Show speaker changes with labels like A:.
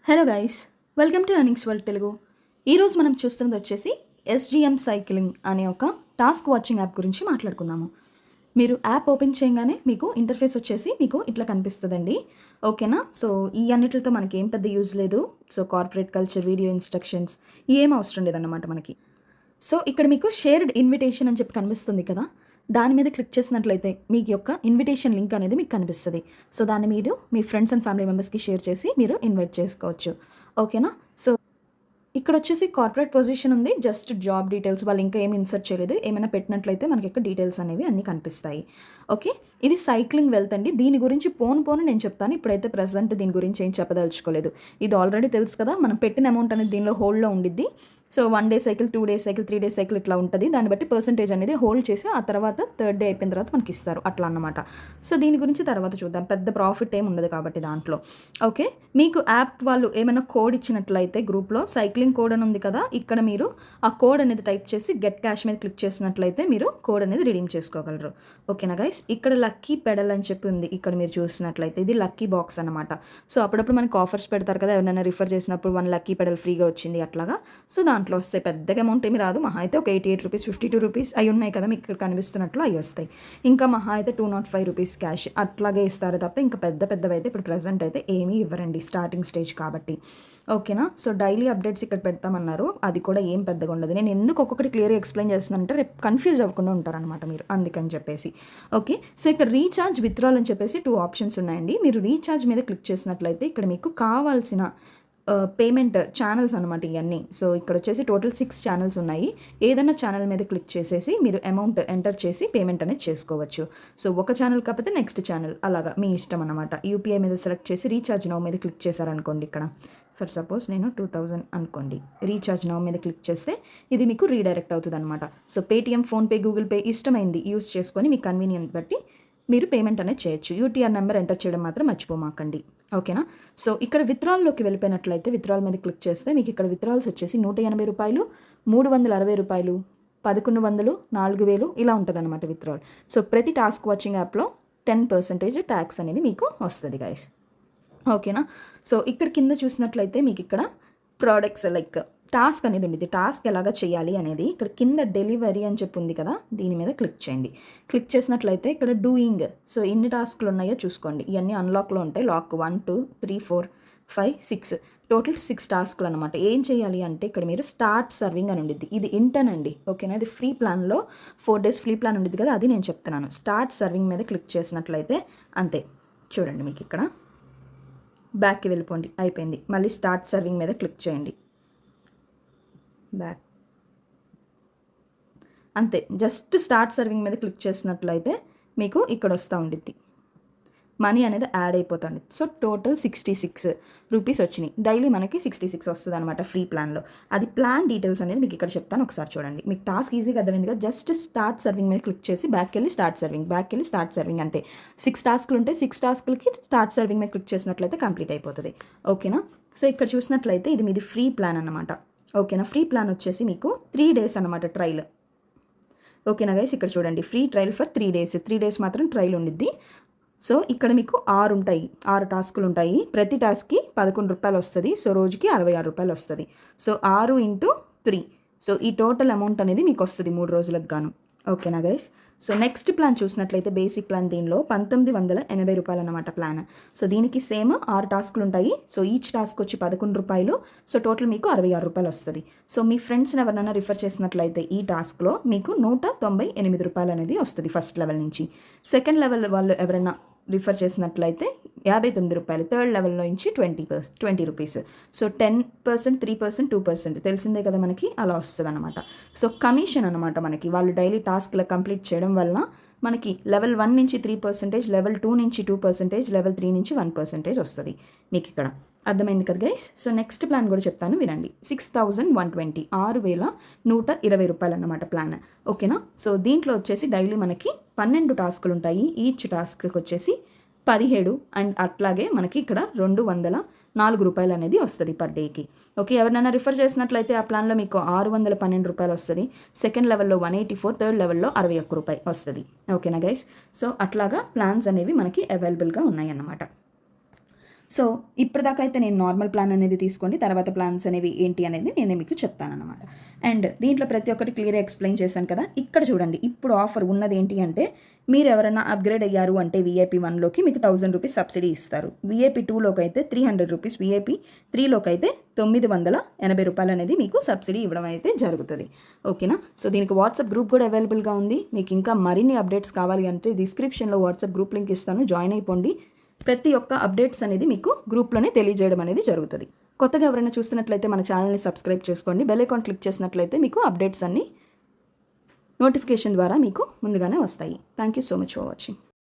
A: Hello guys, welcome to earnings world Telugu. ఈరోజు మనం చూస్తున్నది వచ్చేసి ఎస్జిఎం సైక్లింగ్ అనే ఒక టాస్క్ వాచింగ్ యాప్ గురించి మాట్లాడుకుందాము. మీరు యాప్ ఓపెన్ చేయగానే మీకు ఇంటర్ఫేస్ వచ్చేసి మీకు ఇట్లా కనిపిస్తుందండి. ఓకేనా? సో ఈ అన్నిటితో మనకి ఏం పెద్ద యూజ్ లేదు. So corporate culture, video instructions ఏం అవసరం లేదన్నమాట మనకి. సో ఇక్కడ మీకు షేర్డ్ ఇన్విటేషన్ అని చెప్పి కనిపిస్తుంది కదా, దాని మీద క్లిక్ చేసినట్లయితే మీకు యొక్క ఇన్విటేషన్ లింక్ అనేది మీకు కనిపిస్తుంది. సో దాన్ని మీరు మీ ఫ్రెండ్స్ అండ్ ఫ్యామిలీ మెంబర్స్కి షేర్ చేసి మీరు ఇన్వైట్ చేసుకోవచ్చు. ఓకేనా? సో ఇక్కడ వచ్చేసి కార్పొరేట్ పొజిషన్ ఉంది, జస్ట్ జాబ్ డీటెయిల్స్ వాళ్ళు ఇంకా ఏమి ఇన్సర్ట్ చేయలేదు. ఏమైనా పెట్టినట్లయితే మనకి ఇక్కడ డీటెయిల్స్ అనేవి అన్నీ కనిపిస్తాయి. ఓకే, ఇది సైక్లింగ్ వెల్త్ అండి. దీని గురించి పోను నేను చెప్తాను. ఇప్పుడైతే ప్రజెంట్ దీని గురించి ఏం చెప్పదలుచుకోలేదు. ఇది ఆల్రెడీ తెలుసు కదా, మనం పెట్టిన అమౌంట్ అనేది దీనిలో హోల్డ్లో ఉండిద్ది. So 1 day cycle, 2 day cycle, 3 day cycle ఇట్లా ఉంటుంది. దాన్ని బట్టి పర్సంటేజ్ అనేది హోల్డ్ చేసి ఆ తర్వాత 3rd డే అయిపోయిన తర్వాత మనకి ఇస్తారు అట్లా అన్నమాట. సో దీని గురించి తర్వాత చూద్దాం. పెద్ద ప్రాఫిట్ ఏమి ఉండదు కాబట్టి దాంట్లో. ఓకే, మీకు యాప్ వాళ్ళు ఏమైనా కోడ్ ఇచ్చినట్లయితే గ్రూప్లో సైక్లింగ్ కోడ్ అని ఉంది కదా, ఇక్కడ మీరు ఆ కోడ్ అనేది టైప్ చేసి గెట్ క్యాష్ మీద క్లిక్ చేసినట్లయితే మీరు కోడ్ అనేది రిడీమ్ చేసుకోగలరు. ఓకేనా గైస్? ఇక్కడ లక్కీ పెడల్ అని చెప్పి ఉంది. ఇక్కడ మీరు చూసినట్లయితే ఇది లక్కీ బాక్స్ అనమాట. సో అప్పుడప్పుడు మనకి ఆఫర్స్ పెడతారు కదా, ఎవరైనా రిఫర్ చేసినప్పుడు 1 లక్కీ పెడల్ ఫ్రీగా వచ్చింది అట్లాగా. సో దాంట్లో వస్తాయి. పెద్దగా అమౌంట్ ఏమి రాదు, మహా అయితే ఒక 88 రూపీస్, 52 రూపీస్ అవి ఉన్నాయి కదా మీకు ఇక్కడ కనిపిస్తున్నట్లు అవి వస్తాయి. ఇంకా మహా అయితే 205 రూపీస్ క్యాష్ అట్లాగే ఇస్తారు తప్ప ఇంకా పెద్దవి అయితే ఇప్పుడు ప్రజెంట్ అయితే ఏమీ ఇవ్వరండి, స్టార్టింగ్ స్టేజ్ కాబట్టి. ఓకేనా? సో డైలీ అప్డేట్స్ ఇక్కడ పెడతామన్నారు, అది కూడా ఏం పెద్దగా ఉండదు. నేను ఎందుకు ఒక్కొక్కటి క్లియర్గా ఎక్స్ప్లెయిన్ చేస్తున్నానంటే రేపు కన్ఫ్యూజ్ అవ్వకుండా ఉంటారనమాట మీరు, అందుకని చెప్పేసి. ఓకే, సో ఇక్కడ రీఛార్జ్, విత్డ్రాల్ అని చెప్పేసి 2 ఆప్షన్స్ ఉన్నాయండి. మీరు రీఛార్జ్ మీద క్లిక్ చేసినట్లయితే ఇక్కడ మీకు కావాల్సిన పేమెంట్ ఛానల్స్ అనమాట ఇవన్నీ. సో ఇక్కడ వచ్చేసి టోటల్ 6 ఛానల్స్ ఉన్నాయి. ఏదైనా ఛానల్ మీద క్లిక్ చేసేసి మీరు అమౌంట్ ఎంటర్ చేసి పేమెంట్ అనేది చేసుకోవచ్చు. సో ఒక ఛానల్ కాకపోతే నెక్స్ట్ ఛానల్ అలాగా మీ ఇష్టం అనమాట. యూపీఐ మీద సెలెక్ట్ చేసి రీఛార్జ్ నౌ మీద క్లిక్ చేశారనుకోండి, ఇక్కడ ఫర్ సపోజ్ నేను 2000 అనుకోండి, రీఛార్జ్ నౌ మీద క్లిక్ చేస్తే ఇది మీకు రీడైరెక్ట్ అవుతుంది అనమాట. So Paytm, PhonePe, Google pay ఇష్టమైంది యూస్ చేసుకొని మీ కన్వీనియంట్ బట్టి మీరు పేమెంట్ అనేది చేయొచ్చు. యూటీఆర్ నెంబర్ ఎంటర్ చేయడం మాత్రం మర్చిపోమాకండి. ఓకేనా? సో ఇక్కడ విత్డ్రాల్లోకి వెళ్ళిపోయినట్లయితే విత్డ్రాల్ మీద క్లిక్ చేస్తే మీకు ఇక్కడ విత్డ్రాల్స్ వచ్చేసి 180 రూపాయలు, 360 రూపాయలు, 1100, 4000 ఇలా ఉంటుంది అనమాట విత్డ్రాల్. సో ప్రతి టాస్క్ వాచింగ్ యాప్లో 10% ట్యాక్స్ అనేది మీకు వస్తుంది గైస్. ఓకేనా? సో ఇక్కడ కింద చూసినట్లయితే మీకు ఇక్కడ ప్రోడక్ట్స్ లైక్ టాస్క్ అనేది ఉండేది. టాస్క్ ఎలాగ చేయాలి అనేది ఇక్కడ కింద డెలివరీ అని చెప్పి ఉంది కదా, దీని మీద క్లిక్ చేయండి. క్లిక్ చేసినట్లయితే ఇక్కడ డూయింగ్, సో ఎన్ని టాస్క్లు ఉన్నాయో చూసుకోండి. ఇవన్నీ అన్లాక్లో ఉంటాయి. లాక్ 1, 2, 3, 4, 5, 6 టోటల్ 6 టాస్క్లు అనమాట. ఏం చేయాలి అంటే ఇక్కడ మీరు స్టార్ట్ సర్వింగ్ అని ఉండిద్ది. ఇది ఇంటర్న్ అండి. ఓకేనా? ఇది ఫ్రీ ప్లాన్లో 4 days ఫ్రీ ప్లాన్ ఉండిద్ది కదా, అది నేను చెప్తున్నాను. స్టార్ట్ సర్వింగ్ మీద క్లిక్ చేసినట్లయితే అంతే. చూడండి మీకు ఇక్కడ బ్యాక్కి వెళ్ళిపోండి, అయిపోయింది. మళ్ళీ స్టార్ట్ సర్వింగ్ మీద క్లిక్ చేయండి, బ్యాక్, అంతే. జస్ట్ స్టార్ట్ సర్వింగ్ మీద క్లిక్ చేసినట్లయితే మీకు ఇక్కడ వస్తూ ఉండిద్ది, మనీ అనేది యాడ్ అయిపోతుంది. సో టోటల్ 66 రూపీస్ వచ్చినాయి. డైలీ మనకి 66 వస్తుంది అనమాట ఫ్రీ ప్లాన్లో. అది ప్లాన్ డీటెయిల్స్ అనేది మీకు ఇక్కడ చెప్తాను, ఒకసారి చూడండి. మీకు టాస్క్ ఈజీగా అర్థమైంది కదా. జస్ట్ స్టార్ట్ సర్వింగ్ మీద క్లిక్ చేసి బ్యాక్ వెళ్ళి స్టార్ట్ సర్వింగ్, బ్యాక్ వెళ్ళి స్టార్ట్ సర్వింగ్, అంతే. 6 టాస్క్లు ఉంటే 6 టాస్క్లకి స్టార్ట్ సర్వింగ్ మీద క్లిక్ చేసినట్లయితే కంప్లీట్ అయిపోతుంది. ఓకేనా? సో ఇక్కడ చూసినట్లయితే ఇది మీది ఫ్రీ ప్లాన్ అనమాట. ఓకేనా? ఫ్రీ ప్లాన్ వచ్చేసి మీకు 3 days అనమాట ట్రయల్. ఓకేనా గైస్? ఇక్కడ చూడండి, free trial for 3 days. 3 days మాత్రం ట్రయల్ ఉండిద్ది. సో ఇక్కడ మీకు 6 ఉంటాయి, 6 టాస్కులు ఉంటాయి. ప్రతి టాస్క్కి 11 రూపాయలు వస్తుంది. సో రోజుకి 66 రూపాయలు వస్తుంది. సో 6 × 3, సో ఈ టోటల్ అమౌంట్ అనేది మీకు వస్తుంది 3 రోజులకు గాను. ఓకేనా గైస్? సో నెక్స్ట్ ప్లాన్ చూసినట్లయితే బేసిక్ ప్లాన్, దీనిలో 1980 రూపాయలు అనమాట ప్లాన్. సో దీనికి సేమ్ 6 టాస్క్లు ఉంటాయి. సో ఈచ్ టాస్క్ వచ్చి 11 రూపాయలు. సో టోటల్ మీకు 66 రూపాయలు వస్తుంది. సో మీ ఫ్రెండ్స్ని ఎవరైనా రిఫర్ చేసినట్లయితే ఈ టాస్క్లో మీకు 198 రూపాయలు అనేది వస్తుంది ఫస్ట్ లెవెల్ నుంచి. సెకండ్ లెవెల్ వాళ్ళు ఎవరైనా రిఫర్ చేసినట్లయితే 59 రూపాయలు. థర్డ్ లెవెల్లో నుంచి 20 రూపీస్. సో 10%, 3%, 2% తెలిసిందే కదా మనకి, అలా వస్తుంది అనమాట. సో కమిషన్ అనమాట మనకి, వాళ్ళు డైలీ టాస్క్లు కంప్లీట్ చేయడం వలన మనకి లెవెల్ 1 నుంచి 3%, లెవెల్ 2 నుంచి 2%, లెవెల్ 3 నుంచి 1% వస్తుంది మీకు ఇక్కడ. అర్థమైంది కదా గైస్? సో నెక్స్ట్ ప్లాన్ కూడా చెప్తాను వినండి. 6120, 6120 రూపాయలు అన్నమాట ప్లాన్. ఓకేనా? సో దీంట్లో వచ్చేసి డైలీ మనకి 12 టాస్కులు ఉంటాయి. ఈచ్ టాస్క్కి వచ్చేసి 17, అండ్ అట్లాగే మనకి ఇక్కడ 204 రూపాయలు అనేది వస్తుంది పర్ డేకి. ఓకే, ఎవరినైనా రిఫర్ చేసినట్లయితే ఆ ప్లాన్లో మీకు 612 రూపాయలు వస్తుంది. సెకండ్ లెవెల్లో 184, థర్డ్ లెవెల్లో 61 రూపాయి వస్తుంది. ఓకేనా గైస్? సో అట్లాగా ప్లాన్స్ అనేవి మనకి అవైలబుల్గా ఉన్నాయి అన్నమాట. సో ఇప్పటిదాకా అయితే నేను నార్మల్ ప్లాన్ అనేది తీసుకోండి, తర్వాత ప్లాన్స్ అనేవి ఏంటి అనేది నేను మీకు చెప్తానన్నమాట. అండ్ దీంట్లో ప్రతి ఒక్కటి క్లియర్గా ఎక్స్ప్లెయిన్ చేశాను కదా. ఇక్కడ చూడండి, ఇప్పుడు ఆఫర్ ఉన్నది ఏంటి అంటే, మీరు ఎవరైనా అప్గ్రేడ్ అయ్యారు అంటే విఐపి 1లోకి మీకు 1000 రూపీస్ సబ్సిడీ ఇస్తారు. విఐపి 2లోకి అయితే 300 రూపీస్, విఐపి 3లోకి అయితే 980 రూపాయలు అనేది మీకు సబ్సిడీ ఇవ్వడం అయితే జరుగుతుంది. ఓకేనా. సో దీనికి వాట్సాప్ గ్రూప్ కూడా అవైలబుల్గా ఉంది. మీకు ఇంకా మరిన్ని అప్డేట్స్ కావాలి అంటే డిస్క్రిప్షన్లో వాట్సాప్ గ్రూప్ లింక్ ఇస్తాను, జాయిన్ అయిపోండి. ప్రతి ఒక్క అప్డేట్స్ అనేది మీకు గ్రూప్లోనే తెలియజేయడం అనేది జరుగుతుంది. కొత్తగా ఎవరైనా చూస్తున్నట్లయితే మన ఛానల్ని సబ్స్క్రైబ్ చేసుకోండి. బెల్ ఐకాన్ క్లిక్ చేసినట్లయితే మీకు అప్డేట్స్ అన్నీ నోటిఫికేషన్ ద్వారా మీకు ముందుగానే వస్తాయి. Thank you so much for watching.